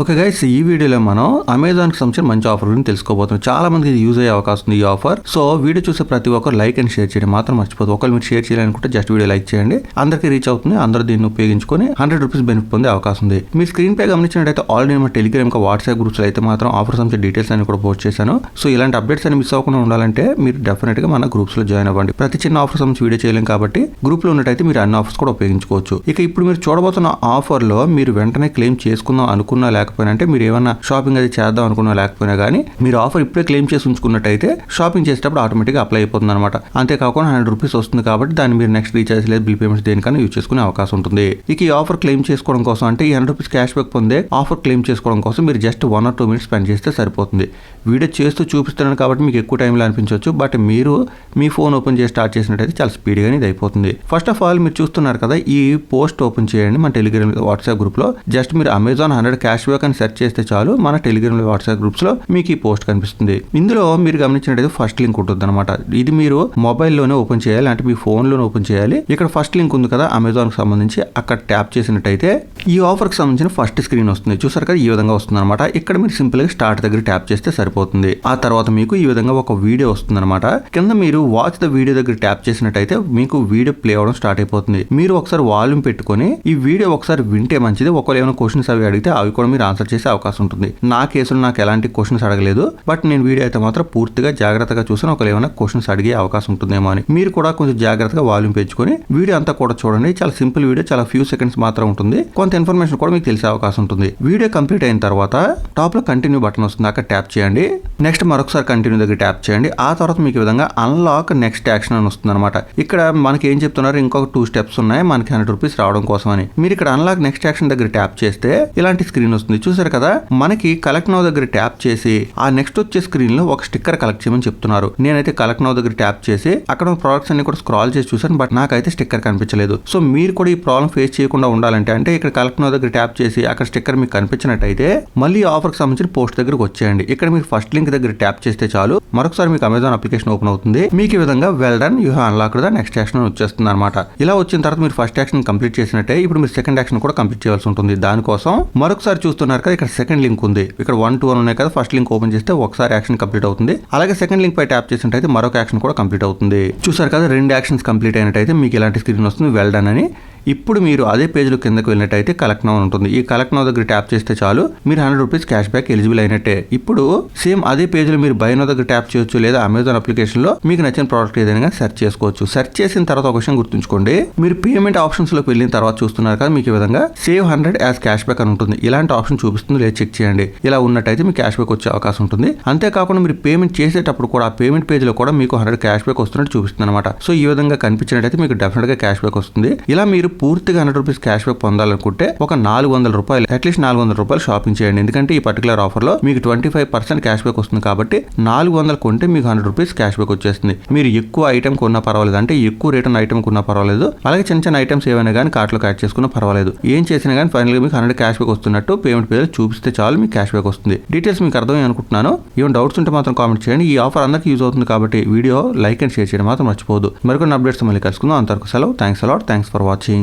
Okay guys, ఈ వీడియోలో మనం అమెజాన్ కి సంబంధించిన మంచి ఆఫర్ గురించి తెలుసుకోబోతున్నాం. చాలా మందికి ఇది యూజ్ అయ్యే అవకాశం ఉంది ఈ ఆఫర్. సో వీడియో చూసే ప్రతి ఒక్కరు లైక్ అండ్ షేర్ చేయడం మాత్రం మర్చిపోదు. ఒకవేళ మీరు షేర్ చేయాలనుకుంటే జస్ట్ వీడియో లైక్ చేయండి, అందరికీ రీచ్ అవుతుంది. అందరూ దీన్ని ఉపయోగించుకొని ₹100 బెనిఫిట్ పొందే అవకాశం ఉంది. మీ స్క్రీన్ పై గమనించినట్టయితే ఆల్రెడీ మన టెలిగ్రామ్ ఇంకా వాట్సాప్ గ్రూప్స్ లో అయితే మాత్రం ఆఫర్ సంబంధించిన డీటెయిల్స్ అన్ని కూడా పోస్ట్ చేశాను. సో ఇలాంటి అప్డేట్స్ అని మిస్ అవ్వకుండా ఉండాలంటే మీరు డెఫినెట్ గా మన గ్రూప్స్ లో జాయిన్ అవ్వండి. ప్రతి చిన్న ఆఫర్ సంబంధించి వీడియో చేయలేం కాబట్టి గ్రూప్ లో ఉన్నట్టయితే మీరు అన్ని ఆఫర్స్ కూడా ఉపయోగించుకోవచ్చు. ఇక ఇప్పుడు మీరు చూడబోతున్న ఆఫర్ లో మీరు వెంటనే క్లెయిమ్ చేసుకుందాం అనుకున్నా లేకపోయినా, అంటే మీరు ఏమన్నా షాపింగ్ అది చేద్దాం అనుకున్నా లేకపోయినా కానీ మీరు ఆఫర్ ఇప్పుడే క్లెయిమ్ చేసి ఉంచుకున్నట్టయితే షాపింగ్ చేసేటప్పుడు ఆటోమేటిక్గా అప్లై అయిపోతుంది అనమాట. అంతేకాకుండా ₹100 వస్తుంది కాబట్టి దాన్ని మీరు నెక్స్ట్ రీఛార్జ్ లేదు బిల్ పేమెంట్స్ దేనికన్నా యూజ్ చేసుకునే అవకాశం ఉంటుంది. ఇక ఈ ఆఫర్ క్లెయిమ్ చేసుకోవడం కోసం, అంటే ఈ ₹100 క్యాష్ బ్యాక్ పొందే ఆఫర్ క్లెయిమ్ చేసుకోవడం కోసం మీరు జస్ట్ 1 or 2 minutes స్పెండ్ చేస్తే సరిపోతుంది. వీడియో చేస్తూ చూపిస్తున్నాను కాబట్టి మీకు ఎక్కువ టైంలో అనిపించవచ్చు, బట్ మీరు మీ ఫోన్ ఓపెన్ చేసి స్టార్ట్ చేసినట్టయితే చాలా స్పీడ్గా ఇది అయిపోతుంది. ఫస్ట్ ఆఫ్ ఆల్ మీరు చూస్తున్నారు కదా, ఈ పోస్ట్ ఓపెన్ చేయండి మన టెలిగ్రామ్ వాట్సాప్ గ్రూప్ లో. జస్ట్ మీరు అమెజాన్ 100 క్యాష్ బ్యాక్ అని సెర్చ్ చేస్తే చాలు, మన టెలిగ్రామ్ వాట్సాప్ గ్రూప్స్ లో మీకు ఈ పోస్ట్ కనిపిస్తుంది. ఇందులో మీరు గమనించినట్టయితే ఫస్ట్ లింక్ ఉంటుంది అనమాట. ఇది మీరు మొబైల్లోనే ఓపెన్ చేయాలి, అంటే మీ ఫోన్ లోనే ఓపెన్ చేయాలి. ఇక్కడ ఫస్ట్ లింక్ ఉంది కదా అమెజాన్ కి సంబంధించి, అక్కడ ట్యాప్ చేసినట్టయితే ఈ ఆఫర్ కి సంబంధించిన ఫస్ట్ స్క్రీన్ వస్తుంది. చూసారు కదా, ఈ విధంగా వస్తుంది అనమాట. ఇక్కడ మీరు సింపుల్ గా స్టార్ట్ దగ్గర ట్యాప్ చేస్తే సరిపోతుంది. ఆ తర్వాత మీకు ఈ విధంగా ఒక వీడియో వస్తుంది అనమాట. కింద మీరు వాచ్ ద వీడియో దగ్గర ట్యాప్ చేసినట్టయితే మీకు వీడియో ప్లే అవడం స్టార్ట్ అయిపోతుంది. మీరు ఒకసారి వాల్యూమ్ పెట్టుకొని ఈ వీడియో ఒకసారి వింటే మంచిది. ఒకవేళ ఏమైనా క్వశ్చన్స్ అవి అడిగితే అవి కూడా మీరు ఆన్సర్ చేసే అవకాశం ఉంటుంది. నా కేసులో నాకు ఎలాంటి క్వశ్చన్స్ అడగలేదు, బట్ నేను వీడియో అయితే మాత్రం పూర్తిగా జాగ్రత్తగా చూసాను. ఒకవేళ ఏమైనా క్వశ్చన్స్ అడిగే అవకాశం ఉంటుందేమో అని. మీరు కూడా కొంచెం జాగ్రత్తగా వాల్యూమ్ పెంచుకొని వీడియో అంతా కూడా చూడండి. చాలా సింపుల్ వీడియో, చాలా ఫ్యూ సెకండ్స్ మాత్రం ఉంటుంది. కొంత ఇన్ఫర్మేషన్ కూడా మీకు తెలిసే అవకాశం ఉంటుంది. వీడియో కంప్లీట్ అయిన తర్వాత టాప్ లో కంటిన్యూ బటన్ వస్తుంది, అక్కడ ట్యాప్ చేయండి. నెక్స్ట్ మరొకసారి కంటిన్యూ దగ్గర ట్యాప్ చేయండి. ఆ తర్వాత మీకు ఈ విధంగా అన్లాక్ నెక్స్ట్ యాక్షన్ అని వస్తుంది అనమాట. ఇక్కడ మనకి ఏం చెప్తున్నారు, ఇంకొక 2 steps ఉన్నాయి మనకి ₹100 రావడం కోసం అని. మీరు ఇక్కడ అన్లాక్ నెక్స్ట్ యాక్షన్ దగ్గర ట్యాప్ చేస్తే ఇలాంటి స్క్రీన్ వస్తుంది. చూసారు కదా, మనకి కలెక్ట్ నౌ దగ్గర ట్యాప్ చేసి ఆ నెక్స్ట్ వచ్చే స్క్రీన్ లో ఒక స్టిక్కర్ కలెక్ట్ చేయమని చెప్తున్నారు. నేనైతే కలెక్ట్ నౌ దగ్గర ట్యాప్ చేసి అక్కడ ప్రొడక్ట్స్ అన్ని కూడా స్క్రాల్ చేసి చూసాను, బట్ నాకైతే స్టిక్కర్ కనిపించలేదు. సో మీరు కూడా ఈ ప్రాబ్లం ఫేస్ చేయకుండా ఉండాలంటే, అంటే ఇక్కడ కలెక్ట్ నౌ దగ్గర ట్యాప్ చేసి అక్కడ స్టిక్కర్ మీకు కనిపించినట్టయితే మళ్ళీ ఆఫర్ కి సంబంధించిన పోస్ట్ దగ్గరకు వచ్చేయండి. ఇక్కడ మీరు ఫస్ట్ లింక్ దగ్గర ట్యాప్ చేస్తే చాలు, మరొకసారి మీకు అమెజాన్ అప్లికేషన్ ఓపెన్ అవుతుంది. మీకు ఈ విధంగా well done, you have unlocked the next action వచ్చేస్తుంది అనమాట. ఇలా వచ్చిన తర్వాత మీరు ఫస్ట్ యాక్షన్ కంప్లీట్ చేసినట్టే ఇప్పుడు మీరు సెకండ్ యాక్షన్ కూడా కంప్లీట్ చేయాల్సి ఉంటుంది. దానికోసం మరొకసారి చూస్తున్నారు కదా, ఇక్కడ సెకండ్ లింక్ ఉంది. ఇక్కడ 1, 2 ఉన్నాయి కదా, ఫస్ట్ లింక్ ఓపెన్ చేస్తే ఒకసారి యాక్షన్ కంప్లీట్ అవుతుంది. అలాగే సెకండ్ లింక్ పై ట్యాప్ చేసినట్టయితే మరొక యాక్షన్ కూడా కంప్లీట్ అవుతుంది. చూసారు కదా, 2 యాక్షన్స్ కంప్లీట్ అయినట్టయితే మీకు ఇలాంటి స్క్రీన్ వస్తుంది, వెల్ డన్ అని. ఇప్పుడు మీరు అదే పేజ్లో కిందకు వెళ్ళినట్టయితే కలెక్ట్ నౌ ఉంటుంది. ఈ కలెక్ట్ నౌ దగ్గర ట్యాప్ చేస్తే చాలు, మీరు ₹100 క్యాష్ బ్యాక్ ఎలిజిబుల్ అయినట్టే. ఇప్పుడు సేమ్ అదే పేజ్లో మీరు బై నౌ దగ్గర ట్యాప్ చేయొచ్చు, లేదా అమెజాన్ అప్లికేషన్లో మీకు నచ్చిన ప్రోడక్ట్ ఏదైనా సెర్చ్ చేసుకోవచ్చు. సెర్చ్ చేసిన తర్వాత ఒక విషయం గుర్తుంచుకోండి, మీరు పేమెంట్ ఆప్షన్స్లోకి వెళ్ళిన తర్వాత చూస్తున్నారు కదా, మీకు ఈ విధంగా సేవ్ 100 యాజ్ క్యాష్ బ్యాక్ అని ఉంటుంది. ఇలాంటి ఆప్షన్ చూపిస్తుంది, లేదా చెక్ చేయండి. ఇలా ఉన్నట్టయితే మీకు క్యాష్ బ్యాక్ వచ్చే అవకాశం ఉంటుంది. అంతేకాకుండా మీరు పేమెంట్ చేసేటప్పుడు కూడా ఆ పేమెంట్ పేజ్లో కూడా మీకు 100 క్యాష్ బ్యాక్ వస్తున్నట్టు చూపిస్తుంది అనమాట. సో ఈ విధంగా కనిపించినట్టయితే మీకు డెఫినెట్గా క్యాష్ బ్యాక్ వస్తుంది. ఇలా మీరు పూర్తిగా ₹100 క్యాష్ బ్యాక్ పొందాలనుకుంటే ఒక ₹400, అట్లీస్ట్ ₹400 షాపింగ్ చేయండి. ఎందుకంటే ఈ పర్టికులర్ ఆఫర్ లో మీకు 25% క్యాష్ బ్యాక్ వస్తుంది కాబట్టి 400 కొంటే మీకు ₹100 క్యాష్ బ్యాక్ వచ్చేస్తుంది. మీరు ఎక్కువ ఐటమ్ కొన్నా పర్వాలేదు, అంటే ఎక్కువ రేట్ ఉన్న ఐటమ్ కొన్నా పర్వాలేదు, అలాగే చిన్న చిన్న ఐటమ్స్ ఏమైనా కానీ కార్ట్ లోకి యాడ్ చేసుకున్నా పర్వాలేదు. ఏం చేసినా కానీ ఫైనల్ గా మీకు 100 క్యాష్ బ్యాక్ వస్తున్నట్టు పేమెంట్ పేజ్ చూపిస్తే చాలు, మీకు క్యాష్ బ్యాక్ వస్తుంది. డీటెయిల్స్ మీకు అర్థమై అనుకుంటున్నాను. ఏమైనా డౌట్స్ ఉంటే మాత్రం కామెంట్ చేయండి. ఈ ఆఫర్ అందరికీ యూజ్ అవుతుంది కాబట్టి వీడియో లైక్ అండ్ షేర్ చేయడం మాత్రం మర్చిపోదు. మరికొన్ని అప్డేట్స్ మళ్ళీ కలుసుకుందాం. అంతవరకు సెలవు. Thanks a lot. Thanks for watching.